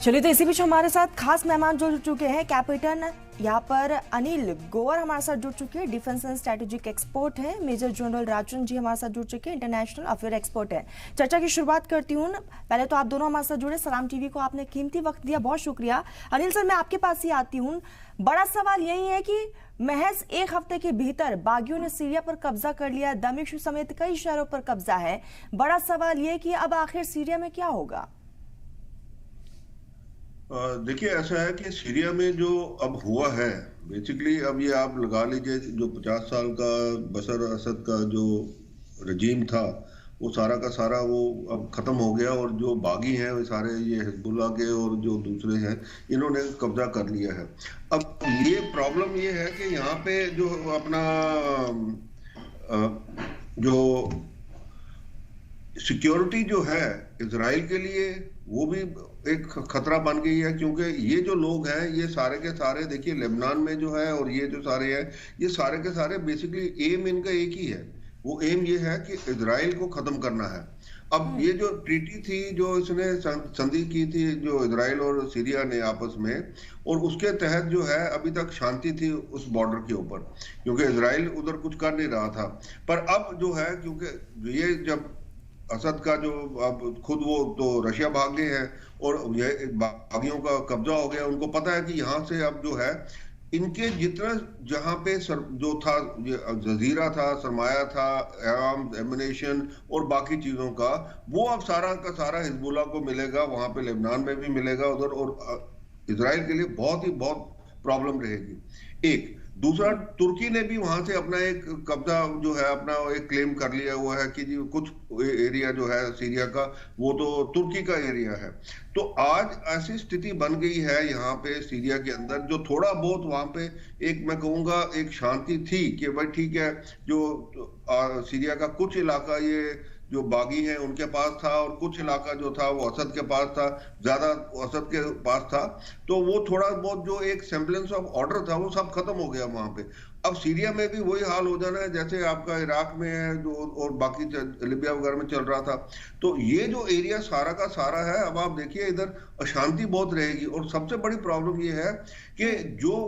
चलिए, तो इसी बीच हमारे साथ खास मेहमान जुड़ चुके हैं। कैप्टन यहाँ पर अनिल गोवर हमारे साथ जुड़ चुके हैं, डिफेंस एंड स्ट्रेटेजिक एक्सपर्ट हैं। मेजर जनरल राजन जी हमारे साथ जुड़ चुके हैं, इंटरनेशनल अफेयर एक्सपर्ट हैं। चर्चा की शुरुआत करती हूँ। पहले तो आप दोनों हमारे साथ जुड़े, सलाम टीवी को आपने कीमती वक्त दिया, बहुत शुक्रिया। अनिल सर, मैं आपके पास ही आती हूँ। बड़ा सवाल यही है कि महज एक हफ्ते के भीतर बागियों ने सीरिया पर कब्जा कर लिया, दमिश्क समेत कई शहरों पर कब्जा है। बड़ा सवाल ये कि अब आखिर सीरिया में क्या होगा? देखिए, ऐसा है कि सीरिया में जो अब हुआ है, बेसिकली अब ये आप लगा लीजिए, जो 50 साल का बशर असद का जो रजीम था, वो सारा का सारा वो अब खत्म हो गया। और जो बागी हैं वो सारे ये हिजबुल्लाह के और जो दूसरे हैं, इन्होंने कब्जा कर लिया है। अब ये प्रॉब्लम ये है कि यहाँ पे जो अपना जो सिक्योरिटी जो है इजराइल के लिए, वो भी एक खतरा बन गई है। क्योंकि ये जो लोग हैं, ये सारे के सारे, देखिए लेबनान में जो है और ये जो सारे हैं, ये सारे के सारे बेसिकली एम इनका एक ही है। वो एम ये है कि इजराइल को खत्म करना है। अब ये जो ट्रीटी थी जो इसने संधि की थी, जो इजराइल और सीरिया ने आपस में, और उसके तहत जो है अभी तक शांति थी उस बॉर्डर के ऊपर, क्योंकि इजराइल उधर कुछ कर नहीं रहा था। पर अब जो है, क्योंकि ये जब असद का जो अब खुद वो तो रशिया भाग गए हैं और ये बागियों का कब्जा हो गया, उनको पता है कि यहाँ से अब जो है इनके जितना जहाँ पे जो था, ये जजीरा था, सरमाया था, आर्म्स, एमुनेशन और बाकी चीजों का, वो अब सारा का सारा हिजबुल्लाह को मिलेगा। वहां पे लेबनान में भी मिलेगा उधर, और इजराइल के लिए बहुत प्रॉब्लम रहेगी। एक दूसरा, तुर्की ने भी वहां से अपना एक कब्जा जो है, अपना एक क्लेम कर लिया हुआ है कि जी कुछ एरिया जो है सीरिया का, वो तो तुर्की का एरिया है। तो आज ऐसी स्थिति बन गई है यहाँ पे सीरिया के अंदर, जो थोड़ा बहुत वहां पे एक, मैं कहूंगा, एक शांति थी कि भाई ठीक है, जो सीरिया का कुछ इलाका ये जो बागी हैं उनके पास था, और कुछ इलाका जो था वो असद के पास था, ज्यादा असद के पास था। तो वो थोड़ा बहुत जो एक सेम्बलेंस ऑफ ऑर्डर था, वो सब खत्म हो गया वहां पे। अब सीरिया में भी वही हाल हो जाना है जैसे आपका इराक में है, जो और बाकी लिबिया वगैरह में चल रहा था। तो ये जो एरिया सारा का सारा है, अब आप देखिए इधर अशांति बहुत रहेगी। और सबसे बड़ी प्रॉब्लम ये है कि जो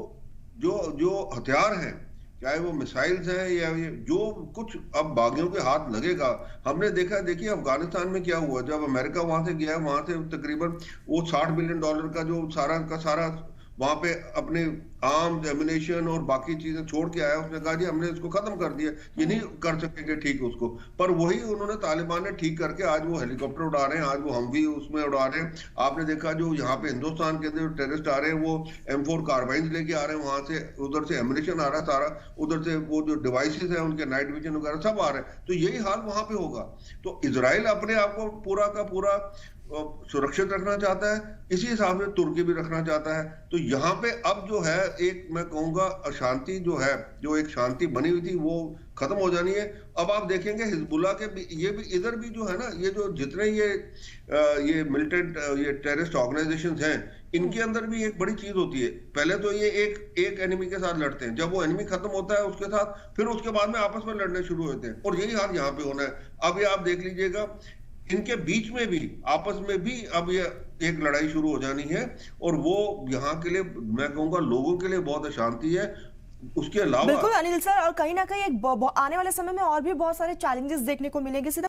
जो जो हथियार हैं, चाहे वो मिसाइल्स हैं या ये जो कुछ अब बागियों के हाथ लगेगा। हमने देखा, देखिए अफगानिस्तान में क्या हुआ, जब अमेरिका वहां से गया, वहां से तकरीबन वो $60 बिलियन का जो सारा का सारा वहां पे अपने आर्म्स, एमुनेशन और बाकी चीजें छोड़ के आया। उसने कहा जी हमने इसको खत्म कर दिया, ये नहीं कर सकेंगे ठीक उसको। पर वही उन्होंने, तालिबान ने ठीक करके आज वो हेलीकॉप्टर उड़ा रहे हैं, आज वो हम भी उसमें उड़ा रहे हैं। आपने देखा जो यहाँ पे हिंदुस्तान के अंदर टेररिस्ट आ रहे हैं, वो M4 कार्बाइन्स लेके आ रहे हैं, वहां से उधर से एमुनेशन आ रहा है सारा, उधर से वो जो डिवाइसेस है उनके नाइट विजन वगैरह सब आ रहे हैं। तो यही हाल वहां पे होगा। तो इजराइल अपने आप को पूरा का पूरा सुरक्षित रखना चाहता है, इसी हिसाब से तुर्की भी रखना चाहता है। तो यहाँ पे अब जो है एक, मैं कहूंगा, अशांति जो है, जो एक शांति बनी हुई थी, वो खत्म हो जानी है। अब आप देखेंगे हिजबुल्लाह के भी, ये भी इधर भी जो है ना, ये जो जितने ये मिलिटेंट ये टेररिस्ट ऑर्गेनाइजेशंस हैं, इनके अंदर भी एक बड़ी चीज होती है। पहले तो ये एक एनिमी के साथ लड़ते हैं, जब वो एनिमी खत्म होता है उसके साथ, फिर उसके बाद में आपस में लड़ने शुरू होते हैं। और यही हाल यहाँ पे होना है। अब ये आप देख लीजिएगा, इनके बीच में भी, आपस में भी अब ये एक लड़ाई शुरू हो जानी है। और वो यहाँ के लिए, मैं कहूंगा, लोगों के लिए बहुत अशांति है। उसके अलावा बिल्कुल अनिल सर, और कहीं ना कहीं एक आने वाले समय में और भी बहुत सारे चैलेंजेस देखने को मिलेंगे।